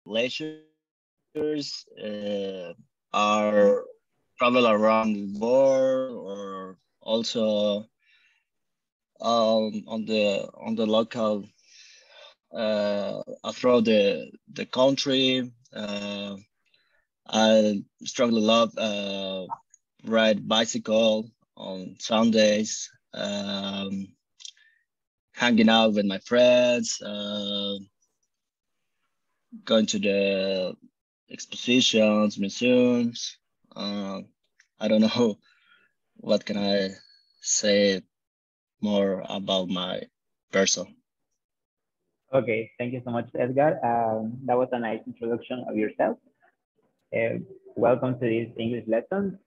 leisures are travel around the world, or also on the local throughout the country. I strongly love ride bicycle on Sundays, hanging out with my friends, going to the expositions, museums. Uh, I don't know what can I say more about my person. Okay, thank you so much, Edgar. That was a nice introduction of yourself. Uh, Welcome to this English lesson.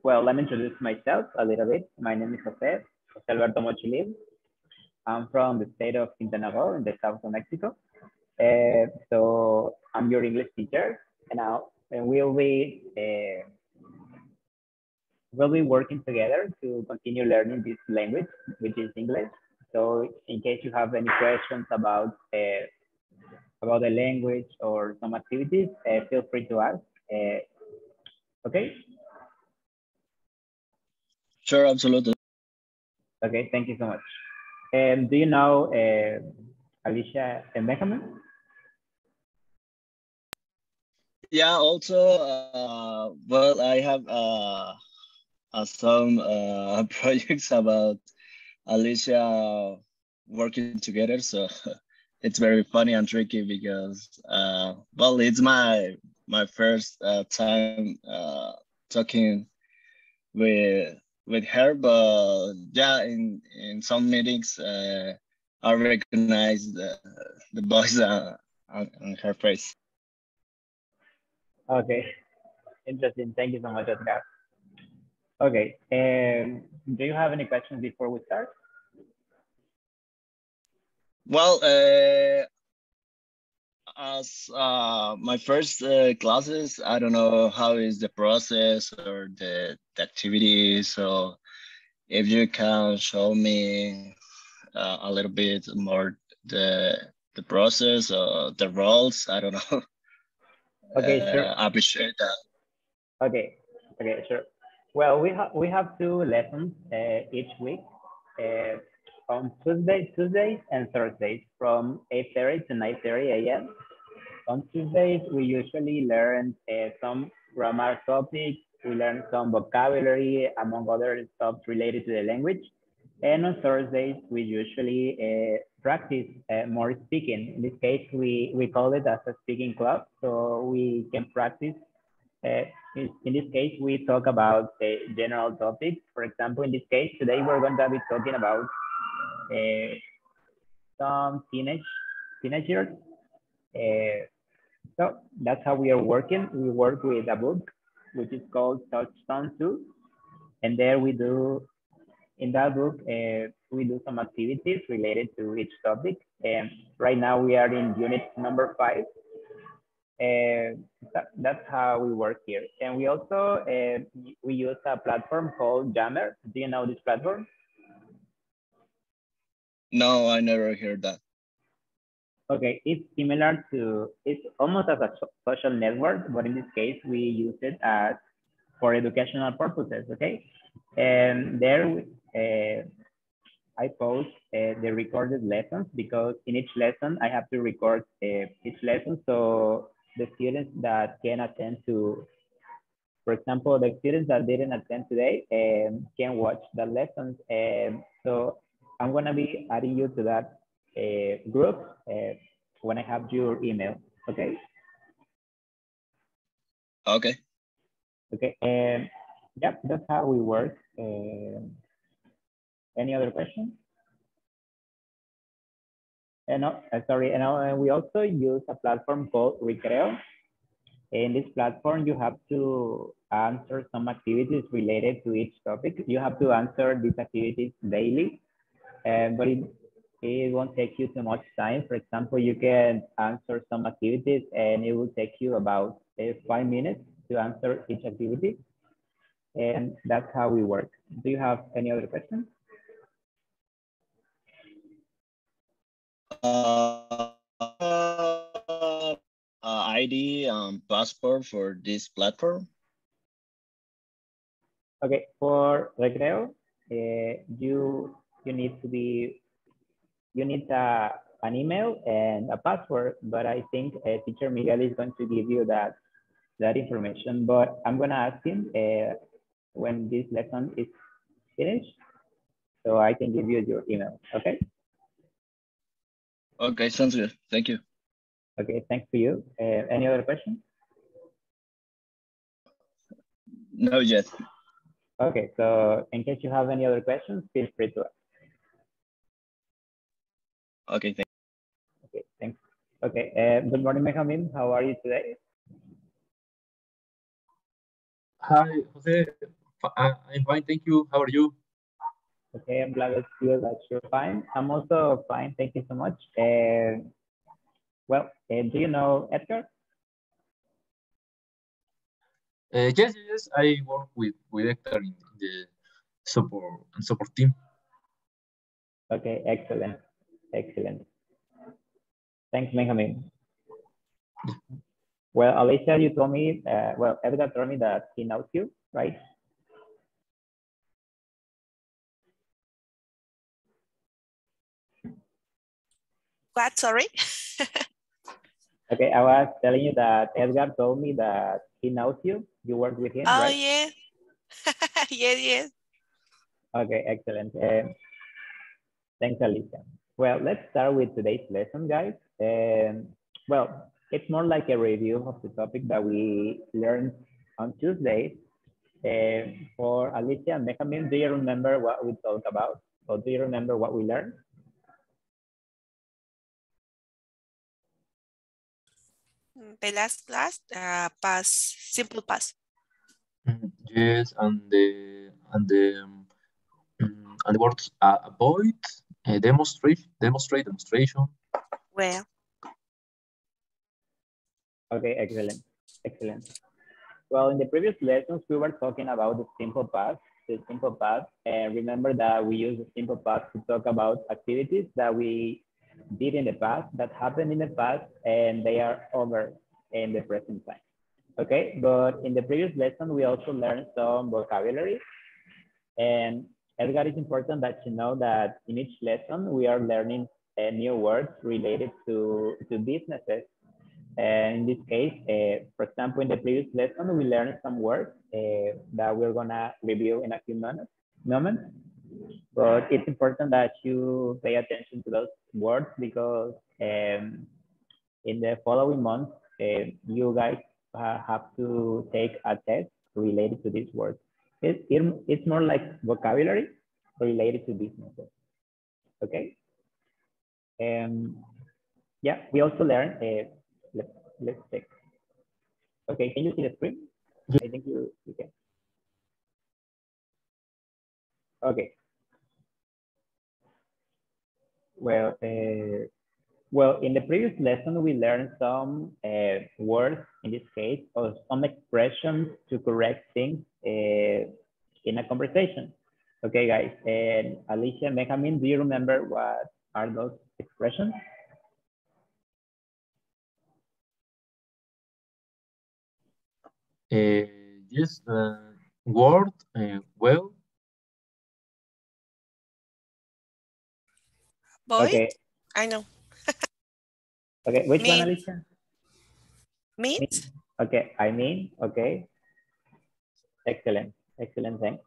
Well, let me introduce myself a little bit. My name is Jose Alberto Mochilil. I'm from the state of Quintana Roo in the south of Mexico. So I'm your English teacher, and now and we'll be working together to continue learning this language, which is English. So in case you have any questions about the language or some activities, feel free to ask. Uh, okay. Sure, absolutely. Okay, thank you so much. Do you know Alicia and Benjamin? Yeah, also, well, I have some projects about Alicia working together. So it's very funny and tricky because, well, it's my first time talking with her. But yeah, in some meetings, I recognize the voice on her face. Okay, interesting. Thank you so much, Edgar. Okay, do you have any questions before we start? Well, as my first classes, I don't know how is the process or the activity. So if you can show me a little bit more the process or the roles, I don't know. Okay, sure. I appreciate that. Okay, okay, sure. Well, we have two lessons each week uh, on Tuesdays and Thursdays from 8:30 to 9:30 a.m. On Tuesdays, we usually learn some grammar topics. We learn some vocabulary, among other stuff related to the language. And on Thursdays, we usually practice more speaking. In this case, we call it as a speaking club. So we can practice. Uh, in this case, we talk about general topics. For example, in this case, today we're going to be talking about uh, some teenagers. Uh, so that's how we are working. We work with a book, which is called Touchstone 2. And there in that book, we do some activities related to each topic. And right now we are in unit number 5. That's how we work here. And we also, we use a platform called Jammer. Do you know this platform? No, I never heard that. Okay, it's similar to, it's almost as a social network, but in this case, we use it as for educational purposes, okay? And there I post the recorded lessons because in each lesson, I have to record each lesson. So the students that can attend to, for example, the students that didn't attend today can watch the lessons. So I'm gonna be adding you to that group when I have your email, okay? Okay. Okay, and yep, that's how we work. Any other questions? And sorry, and we also use a platform called Recreo. In this platform, you have to answer some activities related to each topic. You have to answer these activities daily, but it won't take you too much time. For example, you can answer some activities and it will take you about 5 minutes to answer each activity. And that's how we work. Do you have any other questions? Uh, ID passport for this platform? Okay, for Recreo, you need to be an email and a password, but I think teacher Miguel is going to give you that information. But I'm gonna ask him when this lesson is finished, so I can give you your email. Okay. Okay, sounds good. Thank you. Okay, thanks to you. Any other questions? No, yet. Okay, so in case you have any other questions, feel free to ask. Okay, thank you. Okay, thanks. Okay, good morning, Benjamin. How are you today? Hi, Jose. I'm fine, thank you. How are you? Okay, I'm glad to hear that you're fine. I'm also fine. Thank you so much. Well, do you know Edgar? Yes. I work with Hector in the support team. Okay, excellent, excellent. Thanks, Benjamin. Well, Alicia, you told me, well, Edgar told me that he knows you, right? What, sorry? Okay, I was telling you that Edgar told me that he knows you. You work with him, Oh, right? yeah. Yes. Okay, excellent. Thanks, Alicia. Well, let's start with today's lesson, guys. Well, it's more like a review of the topic that we learned on Tuesday. For Alicia and Benjamin, do you remember what we talked about? Or do you remember what we learned? The last class, past, simple past. Yes, and the words avoid, demonstration. Well, Okay, excellent, excellent. Well, in the previous lessons, we were talking about the simple past, and remember that we use the simple past to talk about activities that we did in the past, that happened in the past, and they are over in the present time. Okay, but in the previous lesson, we also learned some vocabulary. And Edgar, it's important that you know that in each lesson, we are learning new words related to businesses. And in this case, for example, in the previous lesson, we learned some words that we're gonna review in a few moments. But it's important that you pay attention to those words because in the following months, you guys have to take a test related to these words. It's more like vocabulary related to businesses. Okay. Yeah, we also learned, let's check. Okay, can you see the screen? I think you can. Okay. Well, well, in the previous lesson, we learned some words, in this case, or some expressions to correct things in a conversation. Okay, guys. And Alicia, Benjamin, do you remember what are those expressions? Yes, word, well. boy, Okay. I know. Okay, which one, Meat. Alicia? Meat. Okay, I mean, okay. Excellent, excellent, thanks.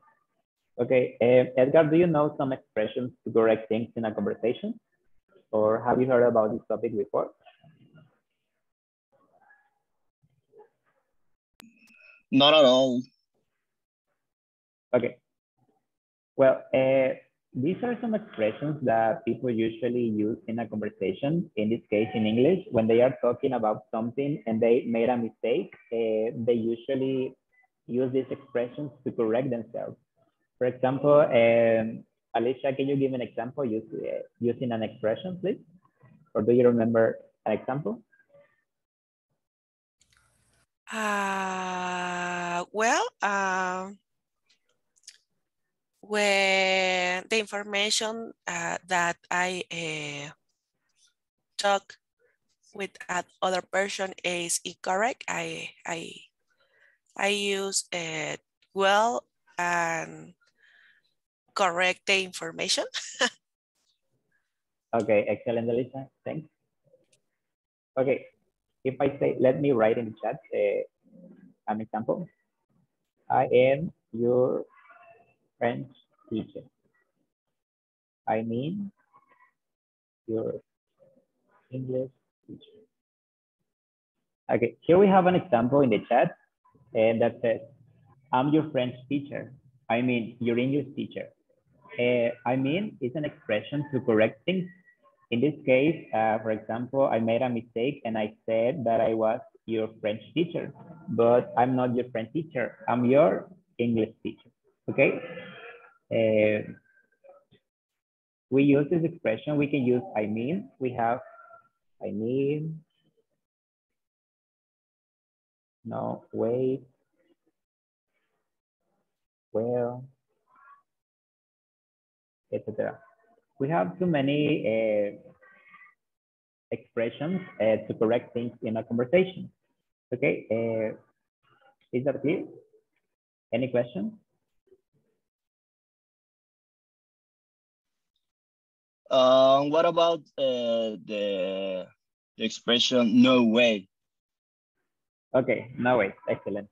Okay, Edgar, do you know some expressions to correct things in a conversation? Or have you heard about this topic before? Not at all. Okay. Well, these are some expressions that people usually use in a conversation, in this case in English, when they are talking about something and they made a mistake, they usually use these expressions to correct themselves. For example, Alicia, can you give an example using an expression, please? Or do you remember an example? Well, when the information that I talk with other person is incorrect, I use well and correct the information. Okay, excellent, Elisa. Thanks. Okay, if I say, let me write in the chat an example. I am your French teacher. I mean, your English teacher. Okay, here we have an example in the chat and that says, I'm your French teacher. I mean, your English teacher. I mean, it's an expression to correct things. In this case, for example, I made a mistake and I said that I was your French teacher, but I'm not your French teacher. I'm your English teacher, okay? We use this expression. We can use I mean. We have I mean, no, wait, well, etc. We have too many expressions to correct things in a conversation. Okay, is that clear? Any questions? What about the expression no way? Okay, no wait, excellent.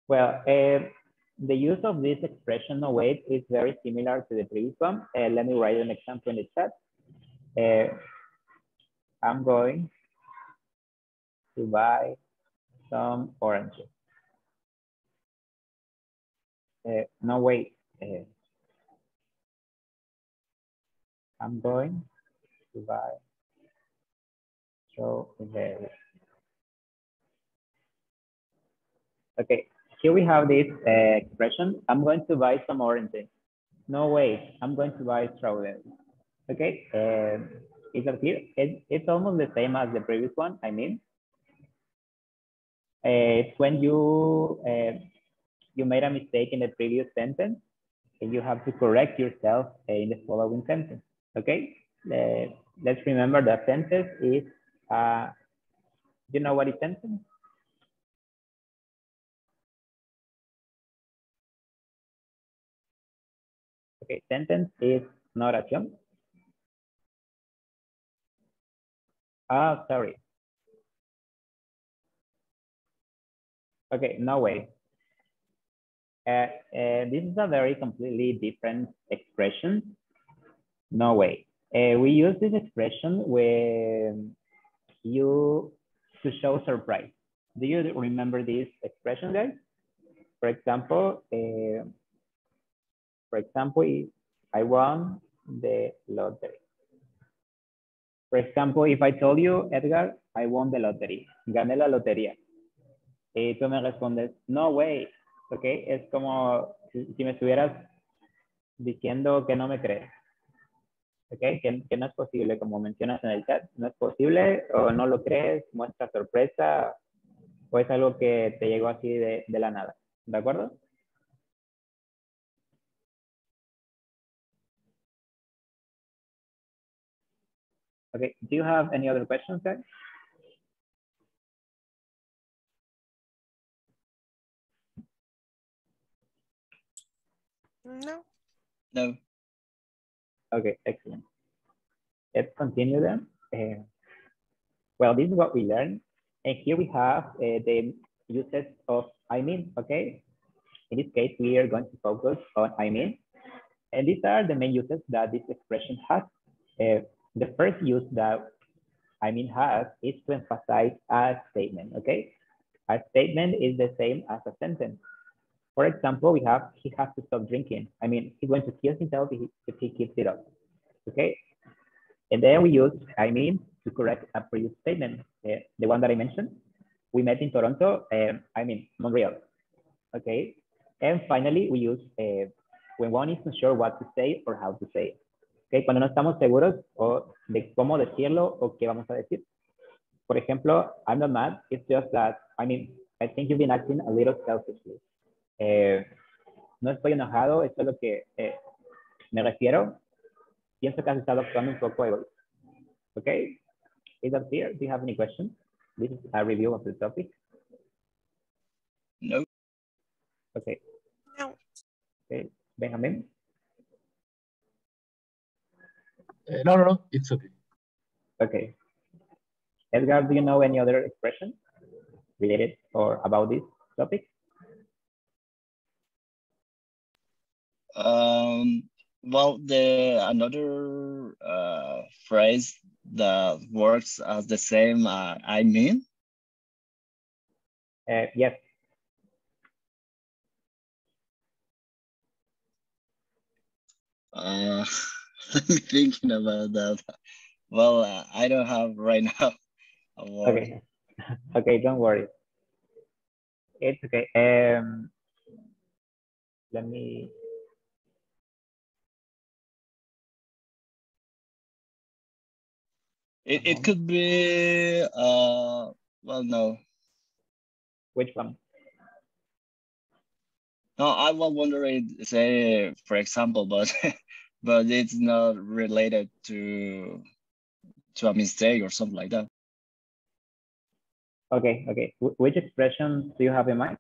Well, the use of this expression no wait is very similar to the previous one. Let me write an example in the chat. I'm going to buy some oranges. No wait. I'm going to buy strawberries. Okay, here we have this expression. I'm going to buy some oranges. No way, I'm going to buy strawberries. Okay, is that clear? It's almost the same as the previous one. I mean, it's when you made a mistake in the previous sentence and you have to correct yourself in the following sentence. Okay, let's remember that sentence is, you know what is sentence? Okay, sentence is not oración. Oh, sorry. Okay, no way. This is a very completely different expression. No way. We use this expression when you to show surprise. Do you remember this expression, guys? For example, I won the lottery. For example, if I told you, Edgar, I won the lottery, gané la lotería. Y tú me respondes, no way, ¿ok? Es como si me estuvieras diciendo que no me crees, ¿ok? Que no es posible, como mencionas en el chat, no es posible o no lo crees, muestra sorpresa o es algo que te llegó así de la nada, ¿de acuerdo? Okay, do you have any other questions, guys? No. No. Okay, excellent. Let's continue then. Well, this is what we learned. And here we have the uses of I mean, okay? In this case, we are going to focus on I mean. And these are the main uses that this expression has. The first use that I mean has is to emphasize a statement, okay? A statement is the same as a sentence. For example, we have, he has to stop drinking. I mean, he's going to kill himself if he keeps it up, okay? And then we use, I mean, to correct a previous statement. The one that I mentioned, we met in Toronto, I mean, Montreal, okay? And finally, we use when one is not sure what to say or how to say it. Okay, cuando no estamos seguros o de cómo decirlo o qué vamos a decir. Por ejemplo, I'm not mad, it's just that, I mean, I think you've been acting a little selfishly. No estoy enojado, esto es lo que me refiero. Pienso que has estado actuando un poco egoísta. Okay? Is that clear? Do you have any questions? This is a review of the topic. No. Okay. No. Okay. Benjamin? No, it's okay. Okay. Edgar, do you know any other expression related or about this topic? Well, the another phrase that works as the same, I mean. Yes. Let me thinking about that. Well, I don't have right now a word. Okay. Okay, don't worry. It's okay. Let me. It could be well, no. Which one? No, I was wondering, say, for example, but but it's not related to a mistake or something like that. Okay, okay. Which expression do you have in mind?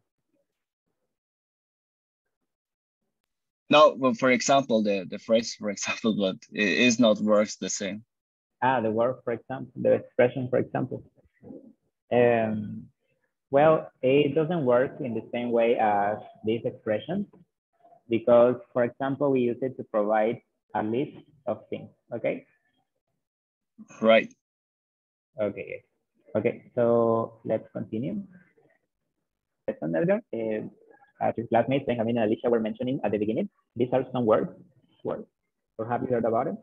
No, well, for example, the phrase, for example, but it is not works the same. Ah, the word, for example, the expression, for example. Well, it doesn't work in the same way as this expression because, for example, we use it to provide a list of things, okay? Right. Okay, okay, so let's continue. As your classmates, Benjamin and Alicia were mentioning at the beginning, these are some words, or have you heard about it?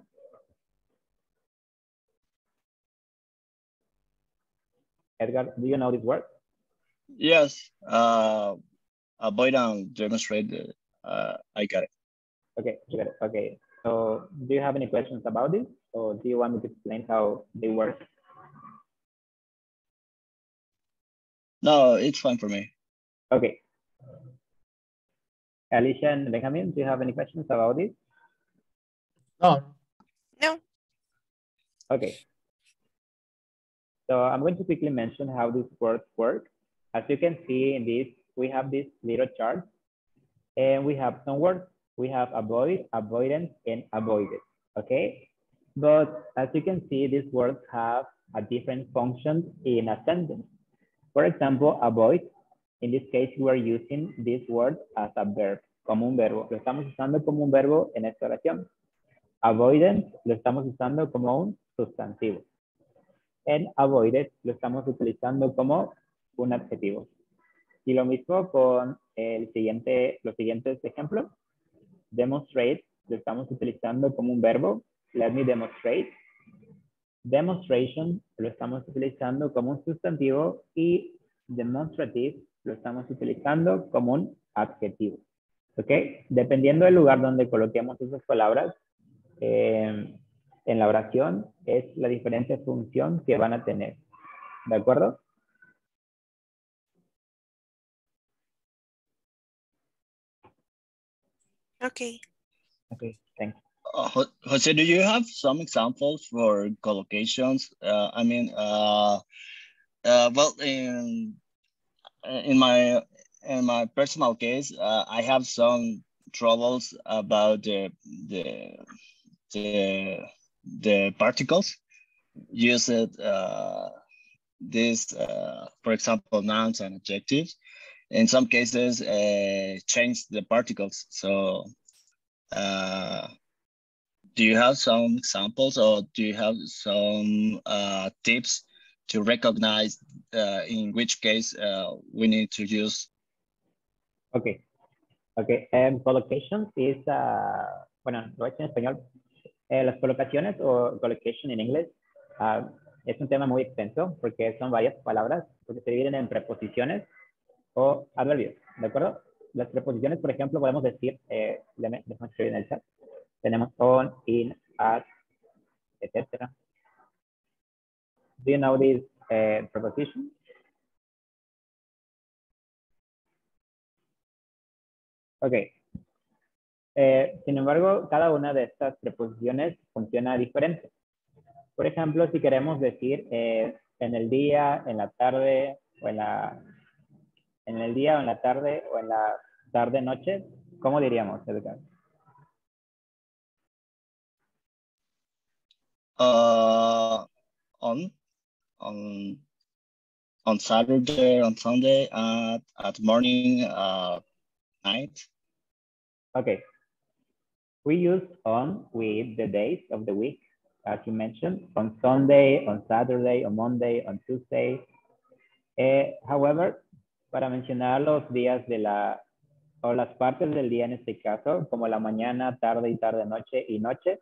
Edgar, do you know this word? Yes. Avoid and demonstrate. I got it. Okay, you got it. Okay. So do you have any questions about this? Or do you want me to explain how they work? No, it's fine for me. Okay. Alicia and Benjamin, do you have any questions about this? No. No. Okay. So I'm going to quickly mention how these words work. As you can see in this, we have this little chart and we have some words. We have avoid, avoidance, and avoided, okay? But as you can see, these words have a different function in a sentence. For example, avoid, in this case, we are using this word as a verb, como un verbo. Lo estamos usando como un verbo en esta oración. Avoidance lo estamos usando como un sustantivo. And avoided lo estamos utilizando como un adjetivo. Y lo mismo con los siguientes ejemplos. Demonstrate lo estamos utilizando como un verbo. Let me demonstrate. Demonstration lo estamos utilizando como un sustantivo y demonstrative lo estamos utilizando como un adjetivo. ¿Ok? Dependiendo del lugar donde coloquemos esas palabras en la oración, es la diferente función que van a tener. ¿De acuerdo? Okay. Okay, thanks. Jose, do you have some examples for collocations? Well, in my personal case, I have some troubles about the particles used for example, nouns and adjectives. In some cases, change the particles. So, do you have some examples or do you have some tips to recognize in which case we need to use? Okay. Okay. Collocations is, bueno, lo he hecho en español. Las colocaciones o collocation en inglés es un tema muy extenso porque son varias palabras, porque se dividen en preposiciones o adverbios, ¿de acuerdo? Las preposiciones, por ejemplo, podemos decir, déjame escribir en el chat, tenemos on, in, at, etc. Do you know this preposition? Ok. Sin embargo, cada una de estas preposiciones funciona diferente. Por ejemplo, si queremos decir en el día, en la tarde o en el día o en la tarde o en la tarde noche, ¿cómo diríamos, Edgar? Uh, on on on Saturday, on Sunday, at morning, night. Okay. We use on with the days of the week, as you mentioned, on Sunday, on Saturday, on Monday, on Tuesday. However, para mencionar los días de o las partes del día en este caso, como la mañana, tarde y tarde, noche y noche,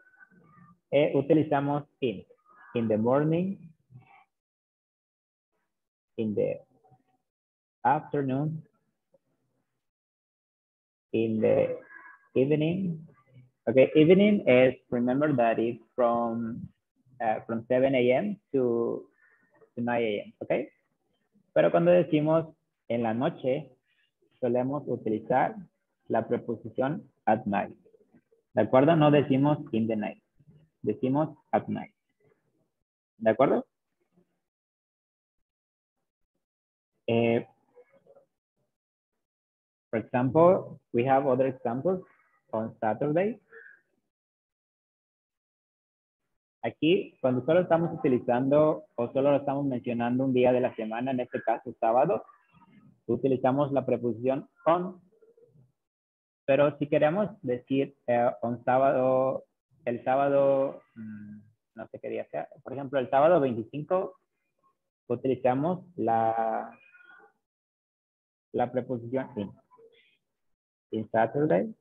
utilizamos in the morning, in the afternoon, in the evening. Okay, evening is, remember that it's from 7 a.m. to 9 a.m., okay? Pero cuando decimos en la noche, solemos utilizar la preposición at night. ¿De acuerdo? No decimos in the night. Decimos at night. ¿De acuerdo? For example, we have other examples on Saturday. Aquí, cuando solo estamos utilizando o solo estamos mencionando un día de la semana, en este caso sábado, utilizamos la preposición on. Pero si queremos decir on sábado, el sábado, no sé qué día sea, por ejemplo, el sábado 25, utilizamos la preposición in. In Saturday.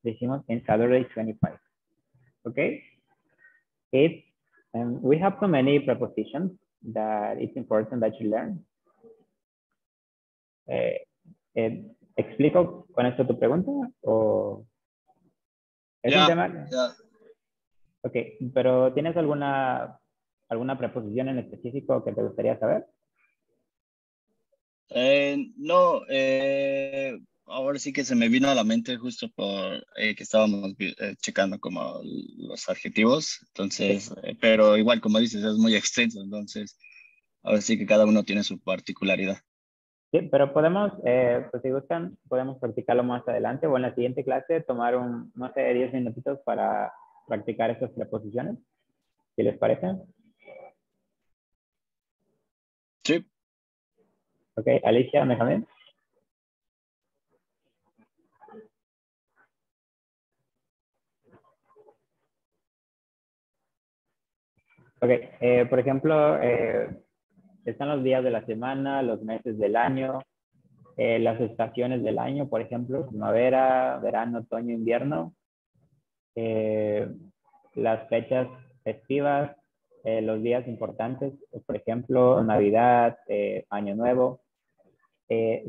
Decimos in Saturday 25. Okay? We have so many prepositions that it's important that you learn. ¿Explico con esto tu pregunta? ¿O es un tema? Yeah. Ok, pero ¿tienes alguna preposición en específico que te gustaría saber? No, ahora sí que se me vino a la mente justo por que estábamos checando como los adjetivos, entonces, pero igual como dices, es muy extenso, entonces ahora sí que cada uno tiene su particularidad. Sí, pero podemos, pues si gustan, podemos practicarlo más adelante o en la siguiente clase tomar no sé, 10 minutitos para practicar estas preposiciones, si les parece. Sí. Ok, Alicia, Benjamín. Ok, por ejemplo, están los días de la semana, los meses del año, las estaciones del año, por ejemplo, primavera, verano, otoño, invierno, las fechas festivas, los días importantes, por ejemplo, Navidad, Año Nuevo.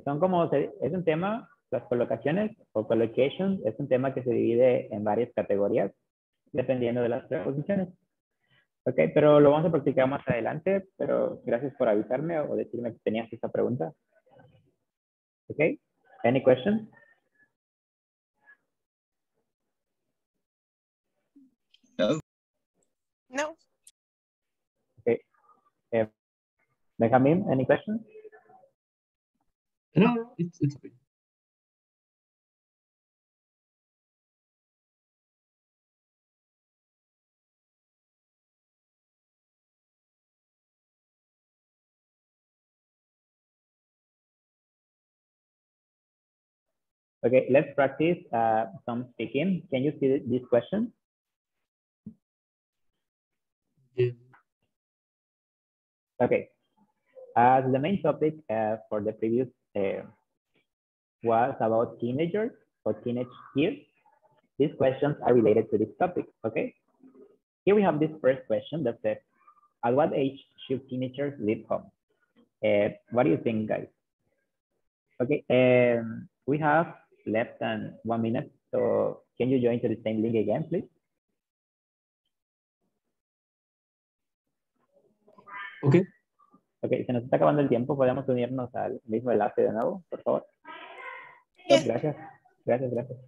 Son como, es un tema, las colocaciones o collocations, es un tema que se divide en varias categorías, dependiendo de las preposiciones. Ok, pero lo vamos a practicar más adelante, pero gracias por avisarme o decirme que tenías esta pregunta. Ok, any questions? No. No. Okay. Benjamin, any questions? No, it's okay. Okay, let's practice some speaking. Can you see this question? Yeah. Okay. The main topic for the previous was about teenagers or teenage years. These questions are related to this topic, okay? Here we have this first question that says, at what age should teenagers leave home? What do you think, guys? Okay, we have less than 1 minute, so can you join to the same link again, please? Okay. Ok, se nos está acabando el tiempo. ¿Podemos unirnos al mismo enlace de nuevo, por favor? Stop, Yeah. gracias. Gracias, gracias.